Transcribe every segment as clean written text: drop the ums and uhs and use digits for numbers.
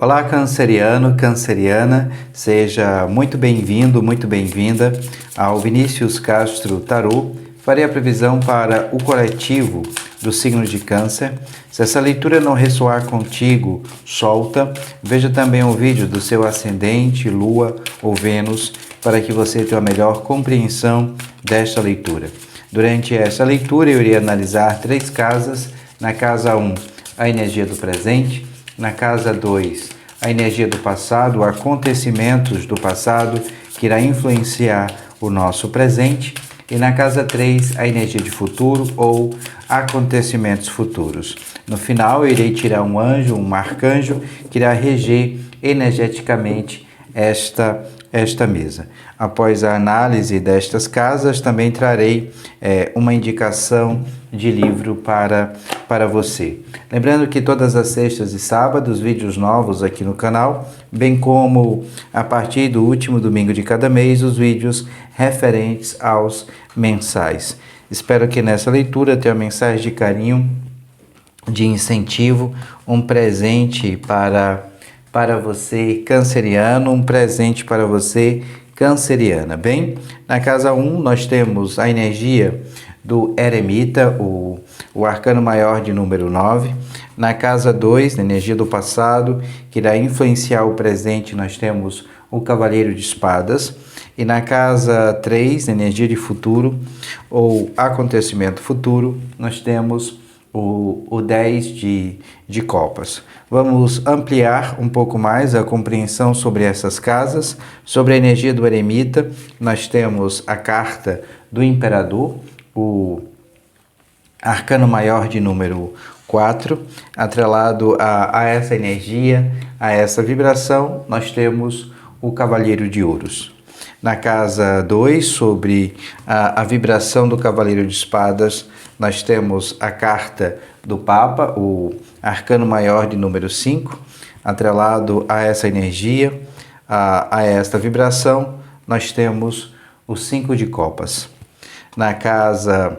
Olá, canceriano, canceriana, seja muito bem-vindo, muito bem-vinda ao Vinícius Castro Tarô. Farei a previsão para o coletivo do signo de Câncer. Se essa leitura não ressoar contigo, solta. Veja também o vídeo do seu ascendente, lua ou Vênus, para que você tenha a melhor compreensão desta leitura. Durante esta leitura, eu irei analisar 3 casas. Na casa 1, a energia do presente. Na casa 2, a energia do passado, acontecimentos do passado que irá influenciar o nosso presente. E na casa 3, a energia de futuro ou acontecimentos futuros. No final, eu irei tirar um anjo, um arcanjo, que irá reger energeticamente esta mesa. Após a análise destas casas, também trarei uma indicação de livro para você. Lembrando que todas as sextas e sábados, vídeos novos aqui no canal, bem como a partir do último domingo de cada mês, os vídeos referentes aos mensais. Espero que nessa leitura tenha mensagem de carinho, de incentivo, um presente para você, canceriano, um presente para você, canceriana. Bem, na casa 1 nós temos a energia do eremita, o arcano maior de número 9. Na casa 2, na energia do passado, que irá influenciar o presente, nós temos o cavaleiro de espadas. E na casa 3, na energia de futuro ou acontecimento futuro, nós temos o 10 de copas. Vamos ampliar um pouco mais a compreensão sobre essas casas. Sobre a energia do eremita, nós temos a carta do imperador, o arcano maior de número 4, atrelado a essa energia, a essa vibração, nós temos o cavaleiro de ouros. Na casa 2, sobre a vibração do cavaleiro de espadas, nós temos a carta do Papa, o arcano maior de número 5, atrelado a essa energia, a esta vibração, nós temos o 5 de copas. Na casa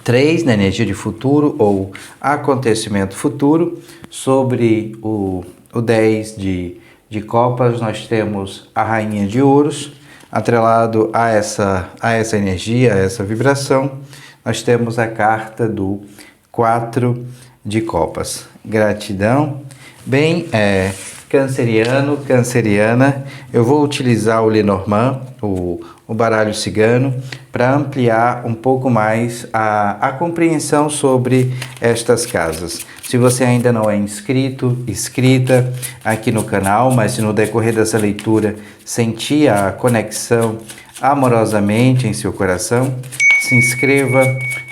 3, na energia de futuro ou acontecimento futuro, sobre o 10 de copas, nós temos a rainha de ouros, atrelado a essa energia, a essa vibração, nós temos a carta do 4 de copas. Gratidão. Bem, canceriano, canceriana, eu vou utilizar o Lenormand, o baralho cigano, para ampliar um pouco mais a compreensão sobre estas casas. Se você ainda não é inscrito, inscrita aqui no canal, mas se no decorrer dessa leitura sentir a conexão amorosamente em seu coração, se inscreva,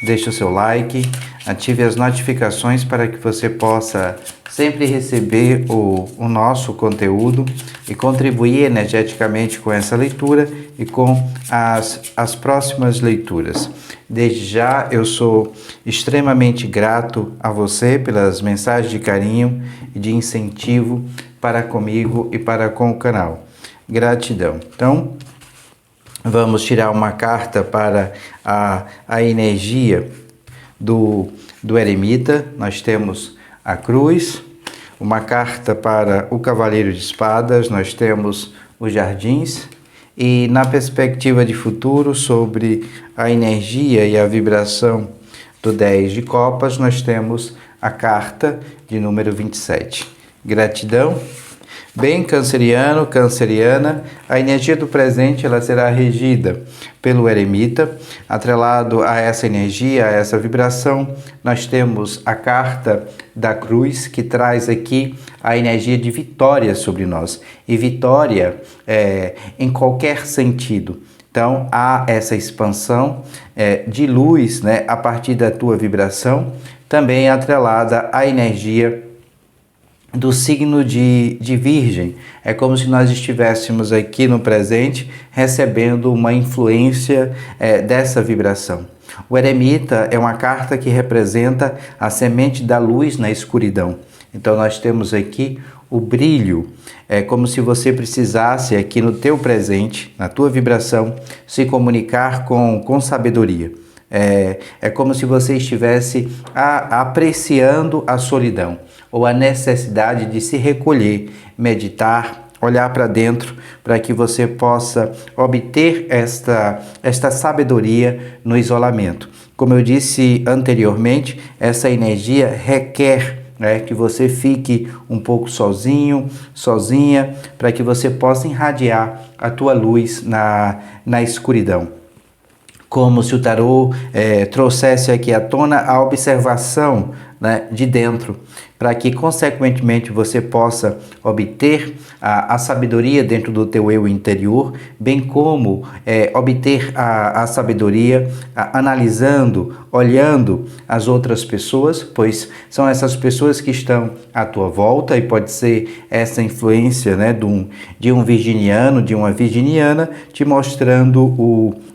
deixe o seu like, ative as notificações para que você possa sempre receber o nosso conteúdo e contribuir energeticamente com essa leitura e com as próximas leituras. Desde já, eu sou extremamente grato a você pelas mensagens de carinho e de incentivo para comigo e para com o canal. Gratidão. Então, vamos tirar uma carta para a energia do eremita. Nós temos a cruz. Uma carta para o cavaleiro de espadas. Nós temos os jardins. E na perspectiva de futuro, sobre a energia e a vibração do 10 de copas, nós temos a carta de número 27. Gratidão. Bem, canceriano, canceriana, a energia do presente ela será regida pelo eremita. Atrelado a essa energia, a essa vibração, nós temos a carta da cruz, que traz aqui a energia de vitória sobre nós. E vitória em qualquer sentido. Então, há essa expansão de luz, né, a partir da tua vibração, também atrelada à energia do signo de Virgem. É como se nós estivéssemos aqui no presente recebendo uma influência dessa vibração. O eremita é uma carta que representa a semente da luz na escuridão. Então nós temos aqui o brilho. É como se você precisasse aqui no teu presente, na tua vibração, se comunicar com sabedoria. É como se você estivesse apreciando a solidão. ou a necessidade de se recolher, meditar, olhar para dentro, para que você possa obter esta sabedoria no isolamento. Como eu disse anteriormente, essa energia requer que você fique um pouco sozinho, sozinha, para que você possa irradiar a tua luz na escuridão. Como se o tarô trouxesse aqui à tona a observação, né, de dentro, para que, consequentemente, você possa obter a sabedoria dentro do teu eu interior, bem como obter a sabedoria analisando, olhando as outras pessoas, pois são essas pessoas que estão à tua volta, e pode ser essa influência, né, de um virginiano, de uma virginiana, te mostrando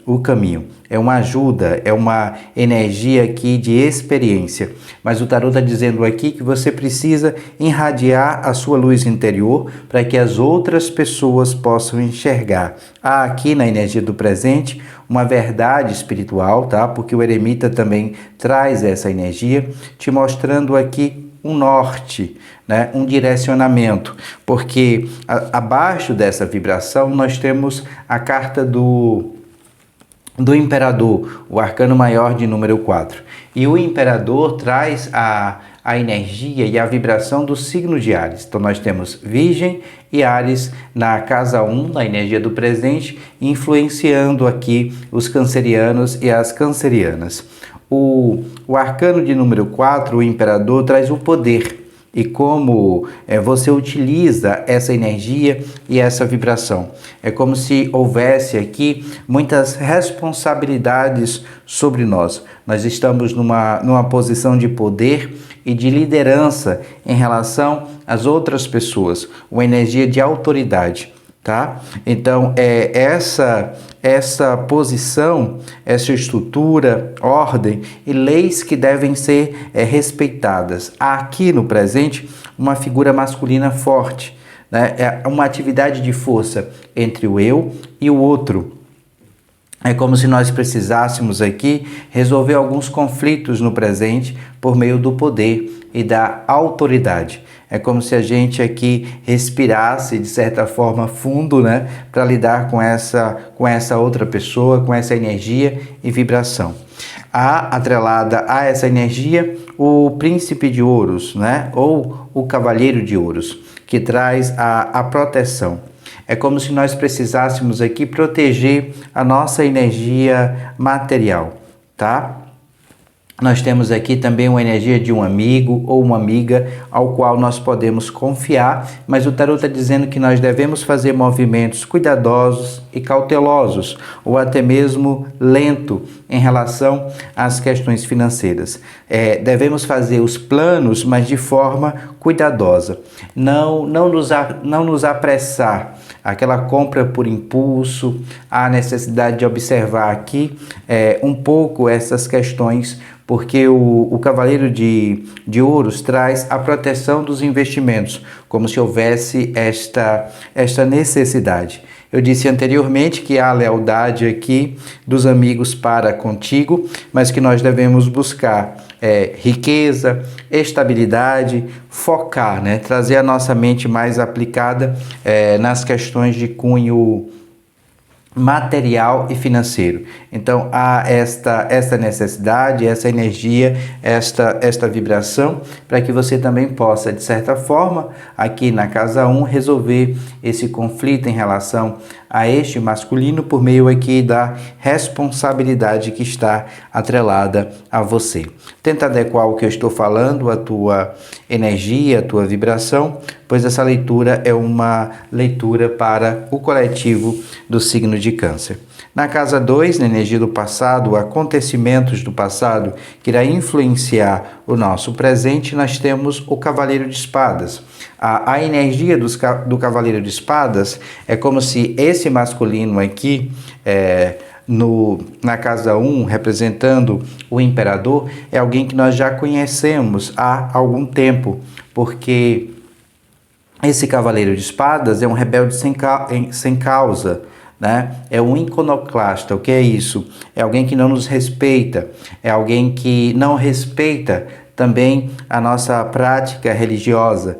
o caminho. É uma ajuda, é uma energia aqui de experiência. Mas o tarô está dizendo aqui que você precisa irradiar a sua luz interior para que as outras pessoas possam enxergar. Há aqui na energia do presente uma verdade espiritual, tá? Porque o eremita também traz essa energia, te mostrando aqui um norte, né? Um direcionamento, porque abaixo dessa vibração nós temos a carta do Imperador, o arcano maior de número 4. E o Imperador traz a energia e a vibração do signo de Áries. Então nós temos Virgem e Áries na casa 1, na energia do presente, influenciando aqui os cancerianos e as cancerianas. O arcano de número 4, o Imperador, traz o poder. E como você utiliza essa energia e essa vibração. É como se houvesse aqui muitas responsabilidades sobre nós. Nós estamos numa posição de poder e de liderança em relação às outras pessoas, uma energia de autoridade. Tá? Então, essa posição, essa estrutura, ordem e leis que devem ser respeitadas. Há aqui no presente uma figura masculina forte, né? É uma atividade de força entre o eu e o outro. É como se nós precisássemos aqui resolver alguns conflitos no presente por meio do poder e da autoridade. É como se a gente aqui respirasse, de certa forma, fundo, né, para lidar com essa outra pessoa, com essa energia e vibração. Há, atrelada a essa energia, o príncipe de ouros, né, ou o cavaleiro de ouros, que traz a proteção. É como se nós precisássemos aqui proteger a nossa energia material, tá? Nós temos aqui também uma energia de um amigo ou uma amiga ao qual nós podemos confiar, mas o tarô está dizendo que nós devemos fazer movimentos cuidadosos e cautelosos, ou até mesmo lento em relação às questões financeiras. Devemos fazer os planos, mas de forma cuidadosa. Não nos apressar. Aquela compra por impulso, a necessidade de observar aqui um pouco essas questões, porque o Cavaleiro de Ouros traz a proteção dos investimentos, como se houvesse esta necessidade. Eu disse anteriormente que há lealdade aqui dos amigos para contigo, mas que nós devemos buscar riqueza, estabilidade, focar, né? Trazer a nossa mente mais aplicada nas questões de cunho material e financeiro. Então há esta necessidade, essa energia, esta vibração, para que você também possa, de certa forma, aqui na casa 1, resolver esse conflito em relação a este masculino por meio aqui da responsabilidade que está atrelada a você. Tenta adequar o que eu estou falando, a tua energia, a tua vibração, pois essa leitura é uma leitura para o coletivo do signo de Câncer. Na casa 2, na energia do passado, acontecimentos do passado que irá influenciar o nosso presente, nós temos o Cavaleiro de Espadas. A energia do Cavaleiro de Espadas é como se esse masculino aqui, na casa 1, representando o Imperador, é alguém que nós já conhecemos há algum tempo, porque esse Cavaleiro de Espadas é um rebelde sem causa, né? É um iconoclasta. O que é isso? É alguém que não nos respeita, é alguém que não respeita também a nossa prática religiosa.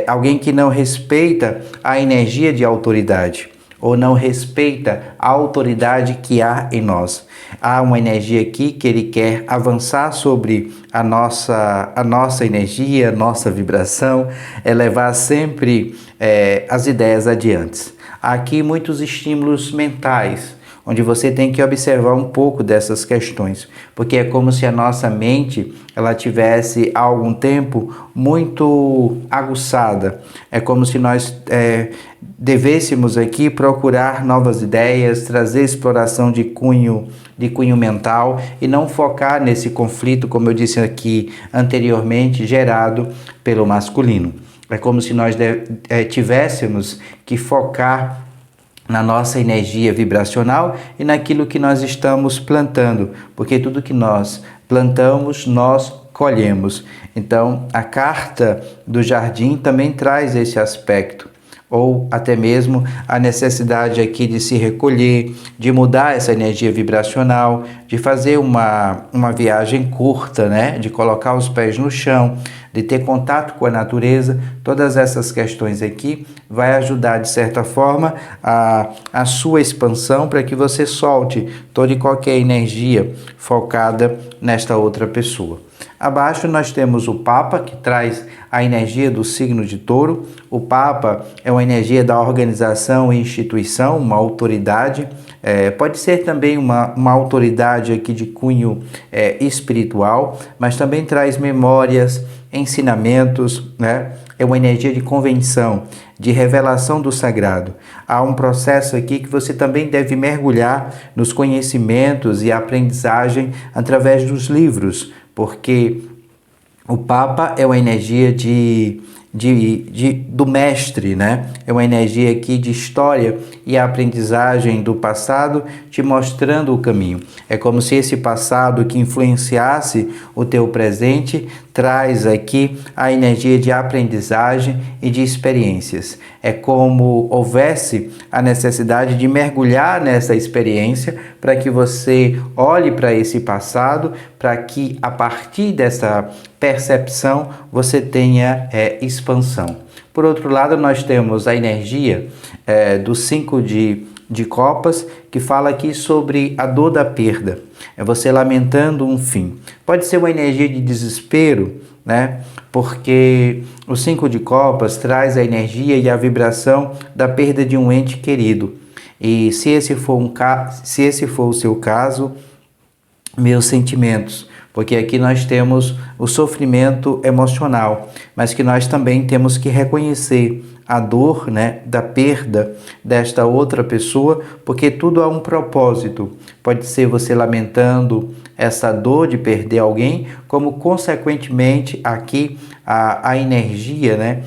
Alguém que não respeita a energia de autoridade, ou não respeita a autoridade que há em nós. Há uma energia aqui que ele quer avançar sobre a nossa energia, a nossa vibração, levar sempre as ideias adiante. Há aqui muitos estímulos mentais, onde você tem que observar um pouco dessas questões, porque é como se a nossa mente ela tivesse há algum tempo muito aguçada. É como se nós devêssemos aqui procurar novas ideias, trazer exploração de cunho mental e não focar nesse conflito, como eu disse aqui anteriormente, gerado pelo masculino. É como se nós tivéssemos que focar na nossa energia vibracional e naquilo que nós estamos plantando, porque tudo que nós plantamos, nós colhemos. Então, a carta do jardim também traz esse aspecto, ou até mesmo a necessidade aqui de se recolher, de mudar essa energia vibracional, de fazer uma viagem curta, né? De colocar os pés no chão, de ter contato com a natureza. Todas essas questões aqui vai ajudar, de certa forma, a sua expansão para que você solte toda e qualquer energia focada nesta outra pessoa. Abaixo nós temos o Papa, que traz a energia do signo de Touro. O Papa é uma energia da organização e instituição, uma autoridade. Pode ser também uma autoridade aqui de cunho espiritual, mas também traz memórias, ensinamentos, né? É uma energia de convenção, de revelação do sagrado. Há um processo aqui que você também deve mergulhar nos conhecimentos e aprendizagem através dos livros, porque o Papa é uma energia do mestre, né? É uma energia aqui de história e aprendizagem do passado, te mostrando o caminho. É como se esse passado que influenciasse o teu presente traz aqui a energia de aprendizagem e de experiências. É como houvesse a necessidade de mergulhar nessa experiência para que você olhe para esse passado, para que a partir dessa percepção você tenha expansão. Por outro lado, nós temos a energia do 5 de copas, que fala aqui sobre a dor da perda. É você lamentando um fim. Pode ser uma energia de desespero, né? Porque o 5 de copas traz a energia e a vibração da perda de um ente querido. E se esse for o seu caso, meus sentimentos, porque aqui nós temos o sofrimento emocional, mas que nós também temos que reconhecer a dor, né, da perda desta outra pessoa, porque tudo há um propósito. Pode ser você lamentando essa dor de perder alguém, como consequentemente aqui a energia, né,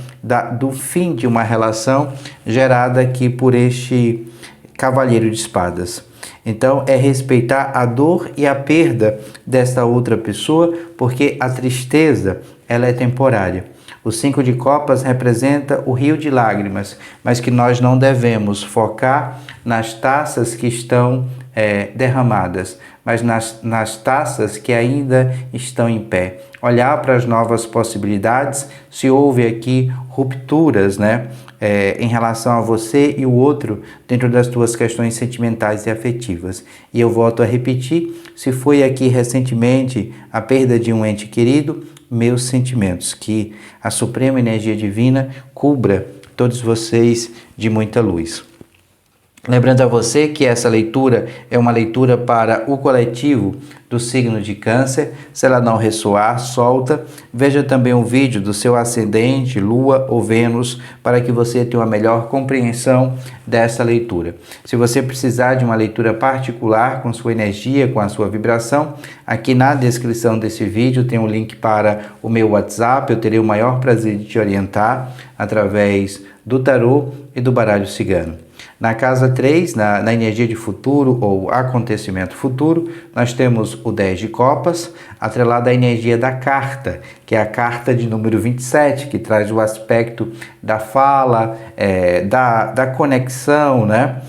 do fim de uma relação gerada aqui por este Cavaleiro de Espadas. Então, é respeitar a dor e a perda desta outra pessoa, porque a tristeza, ela é temporária. O 5 de copas representa o rio de lágrimas, mas que nós não devemos focar nas taças que estão derramadas, mas nas taças que ainda estão em pé. Olhar para as novas possibilidades, se houve aqui rupturas, né? Em relação a você e o outro dentro das tuas questões sentimentais e afetivas. E eu volto a repetir, se foi aqui recentemente a perda de um ente querido, meus sentimentos, que a suprema energia divina cubra todos vocês de muita luz. Lembrando a você que essa leitura é uma leitura para o coletivo do signo de Câncer. Se ela não ressoar, solta. Veja também um vídeo do seu ascendente, Lua ou Vênus, para que você tenha uma melhor compreensão dessa leitura. Se você precisar de uma leitura particular com sua energia, com a sua vibração, aqui na descrição desse vídeo tem um link para o meu WhatsApp. Eu terei o maior prazer de te orientar através do tarô e do baralho cigano. Na casa 3, na energia de futuro ou acontecimento futuro, nós temos o 10 de copas, atrelado à energia da carta, que é a carta de número 27, que traz o aspecto da fala, da conexão, né?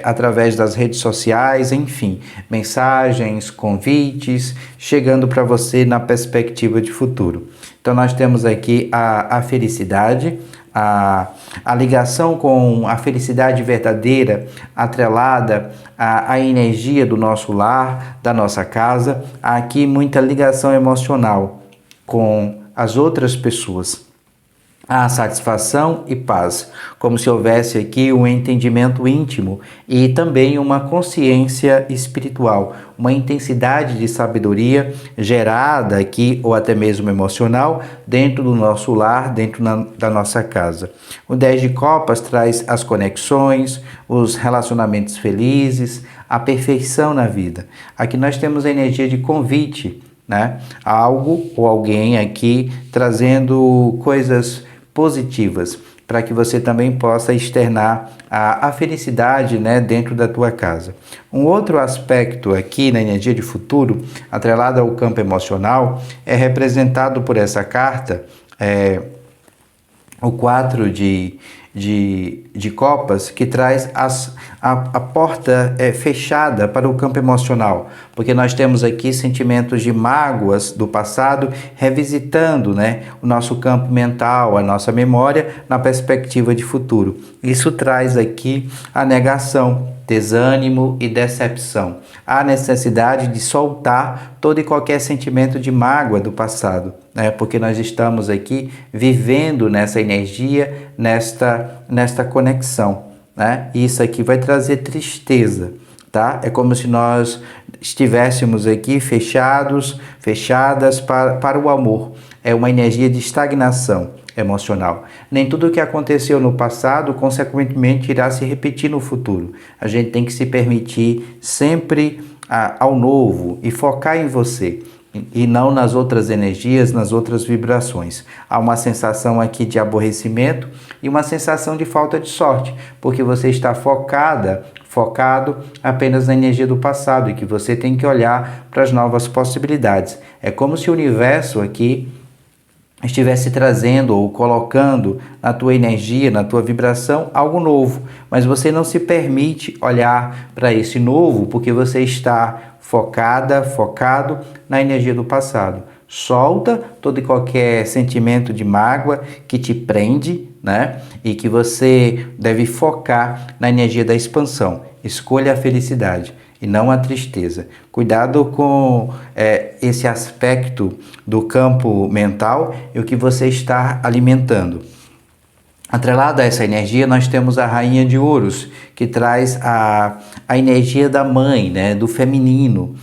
Através das redes sociais, enfim, mensagens, convites, chegando para você na perspectiva de futuro. Então nós temos aqui a felicidade, a ligação com a felicidade verdadeira atrelada à energia do nosso lar, da nossa casa. Há aqui muita ligação emocional com as outras pessoas. Há satisfação e paz, como se houvesse aqui um entendimento íntimo e também uma consciência espiritual, uma intensidade de sabedoria gerada aqui, ou até mesmo emocional, dentro do nosso lar, dentro da nossa casa. O 10 de copas traz as conexões, os relacionamentos felizes, a perfeição na vida. Aqui nós temos a energia de convite, né? Algo ou alguém aqui trazendo coisas positivas, para que você também possa externar a felicidade, né, dentro da tua casa. Um outro aspecto aqui na energia de futuro, atrelado ao campo emocional, é representado por essa carta, o 4 de copas, que traz a porta fechada para o campo emocional, porque nós temos aqui sentimentos de mágoas do passado revisitando, né, o nosso campo mental, a nossa memória na perspectiva de futuro. Isso traz aqui a negação, desânimo e decepção. Há necessidade de soltar todo e qualquer sentimento de mágoa do passado, né? Porque nós estamos aqui vivendo nessa energia, nesta conexão, né? E isso aqui vai trazer tristeza, tá? É como se nós estivéssemos aqui fechadas para o amor. É uma energia de estagnação emocional. Nem tudo o que aconteceu no passado, consequentemente, irá se repetir no futuro. A gente tem que se permitir sempre ao novo e focar em você e não nas outras energias, nas outras vibrações. Há uma sensação aqui de aborrecimento e uma sensação de falta de sorte, porque você está focado apenas na energia do passado e que você tem que olhar para as novas possibilidades. É como se o universo aqui estivesse trazendo ou colocando na tua energia, na tua vibração, algo novo, mas você não se permite olhar para esse novo porque você está focado na energia do passado. Solta todo e qualquer sentimento de mágoa que te prende, né? E que você deve focar na energia da expansão. Escolha a felicidade e não a tristeza. Cuidado com esse aspecto do campo mental e o que você está alimentando. Atrelada a essa energia, nós temos a Rainha de Ouros, que traz a energia da mãe, né, do feminino,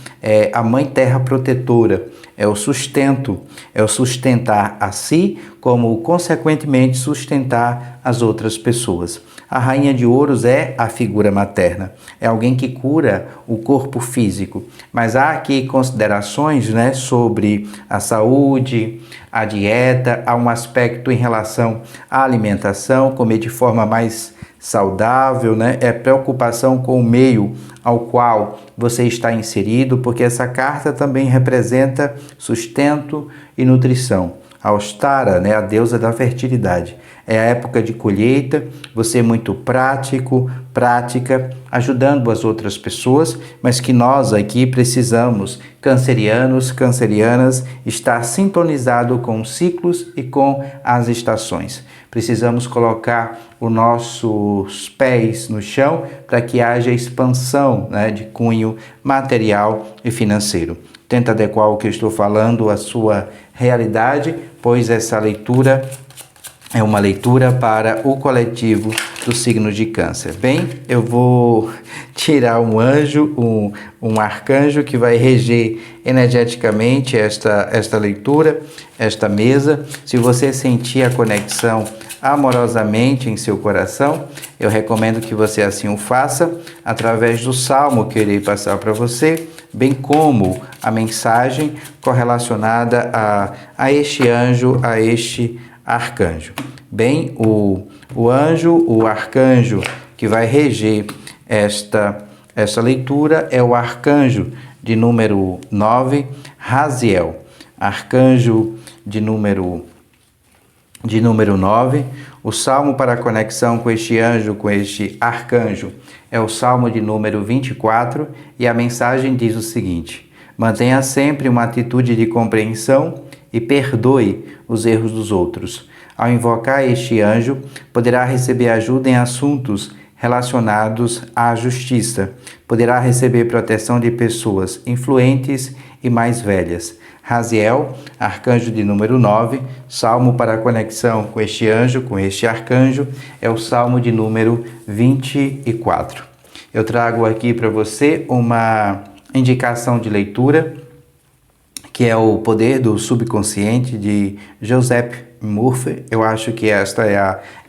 a mãe terra protetora, é o sustento, é o sustentar a si, como consequentemente sustentar as outras pessoas. A Rainha de Ouros é a figura materna, é alguém que cura o corpo físico, mas há aqui considerações, né, sobre a saúde, a dieta, há um aspecto em relação à alimentação, comer de forma mais saudável, né? É preocupação com o meio ao qual você está inserido, porque essa carta também representa sustento e nutrição. A Ostara, né, a deusa da fertilidade. É a época de colheita, você é muito prática, ajudando as outras pessoas, mas que nós aqui precisamos, cancerianas, estar sintonizado com os ciclos e com as estações. Precisamos colocar os nossos pés no chão para que haja expansão, né, de cunho material e financeiro. Tenta adequar o que eu estou falando à sua realidade, pois essa leitura é uma leitura para o coletivo do signo de Câncer. Bem, eu vou tirar um anjo, um arcanjo que vai reger energeticamente esta leitura, esta mesa. Se você sentir a conexão amorosamente em seu coração, eu recomendo que você assim o faça através do salmo que eu irei passar para você, bem como a mensagem correlacionada a este anjo, a este arcanjo. Bem, o anjo, o arcanjo que vai reger esta leitura é o arcanjo de número 9, Raziel. Arcanjo de número 9, o salmo para conexão com este anjo, com este arcanjo, é o salmo de número 24, e a mensagem diz o seguinte: mantenha sempre uma atitude de compreensão e perdoe os erros dos outros. Ao invocar este anjo, poderá receber ajuda em assuntos relacionados à justiça. Poderá receber proteção de pessoas influentes e mais velhas. Raziel, arcanjo de número 9, salmo para a conexão com este anjo, com este arcanjo, é o salmo de número 24. Eu trago aqui para você uma indicação de leitura, que é o Poder do Subconsciente, de Joseph Murphy. Eu acho que esta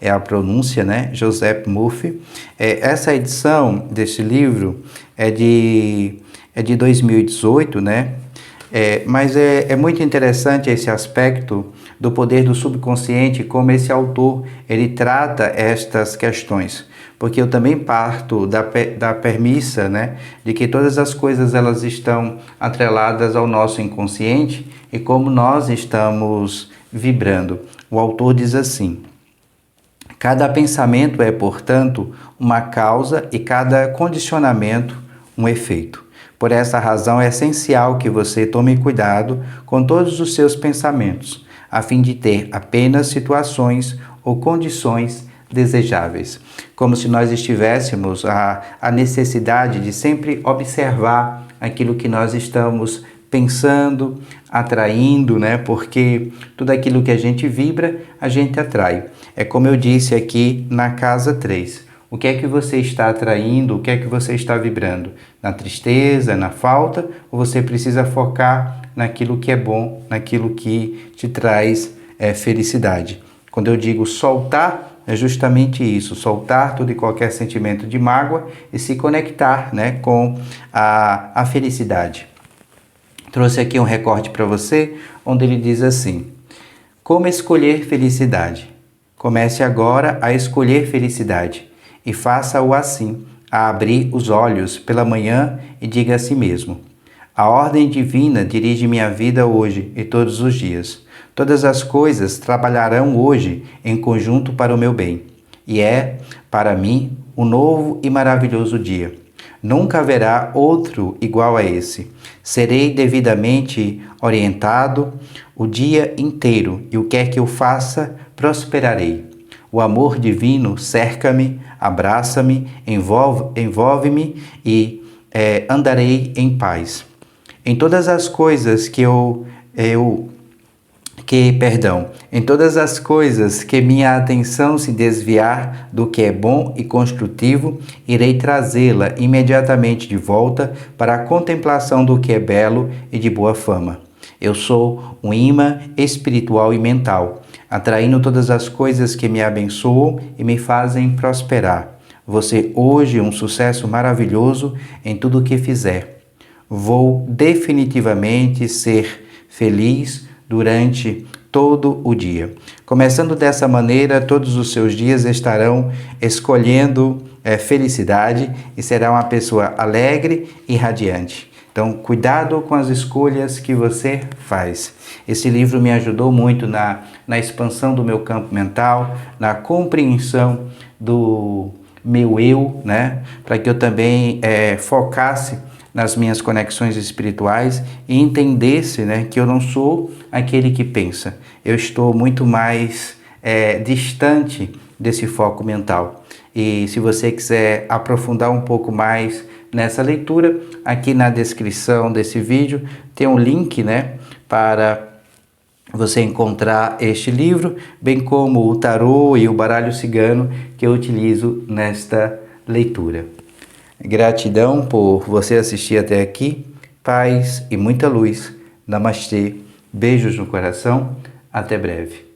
é a pronúncia, né? Joseph Murphy. Essa edição desse livro é de 2018, né? Mas é muito interessante esse aspecto do poder do subconsciente, como esse autor ele trata estas questões. Porque eu também parto da premissa, né, de que todas as coisas elas estão atreladas ao nosso inconsciente e como nós estamos vibrando. O autor diz assim: cada pensamento é, portanto, uma causa e cada condicionamento um efeito. Por essa razão é essencial que você tome cuidado com todos os seus pensamentos, a fim de ter apenas situações ou condições desejáveis. Como se nós estivéssemos a necessidade de sempre observar aquilo que nós estamos pensando, atraindo, né? Porque tudo aquilo que a gente vibra, a gente atrai. É como eu disse aqui na casa 3. O que é que você está atraindo? O que é que você está vibrando? Na tristeza, na falta? Ou você precisa focar naquilo que é bom, naquilo que te traz felicidade? Quando eu digo soltar, é justamente isso, soltar todo e qualquer sentimento de mágoa e se conectar, né, com a felicidade. Trouxe aqui um recorte para você, onde ele diz assim: como escolher felicidade? Comece agora a escolher felicidade e faça-o assim, a abrir os olhos pela manhã e diga a si mesmo: a ordem divina dirige minha vida hoje e todos os dias. Todas as coisas trabalharão hoje em conjunto para o meu bem. E é, para mim, um novo e maravilhoso dia. Nunca haverá outro igual a esse. Serei devidamente orientado o dia inteiro e o que é que eu faça, prosperarei. O amor divino cerca-me, abraça-me, envolve-me e andarei em paz. Em todas as coisas em todas as coisas que minha atenção se desviar do que é bom e construtivo, irei trazê-la imediatamente de volta para a contemplação do que é belo e de boa fama. Eu sou um imã espiritual e mental, atraindo todas as coisas que me abençoam e me fazem prosperar. Você hoje um sucesso maravilhoso em tudo o que fizer. Vou definitivamente ser feliz durante todo o dia. Começando dessa maneira, todos os seus dias estarão escolhendo felicidade e será uma pessoa alegre e radiante. Então, cuidado com as escolhas que você faz. Esse livro me ajudou muito na expansão do meu campo mental, na compreensão do meu eu, né? Para que eu também focasse nas minhas conexões espirituais e entendesse, né, que eu não sou aquele que pensa. Eu estou muito mais distante desse foco mental. E se você quiser aprofundar um pouco mais nessa leitura, aqui na descrição desse vídeo tem um link, né, para você encontrar este livro, bem como o tarô e o baralho cigano que eu utilizo nesta leitura. Gratidão por você assistir até aqui. Paz e muita luz. Namastê. Beijos no coração. Até breve.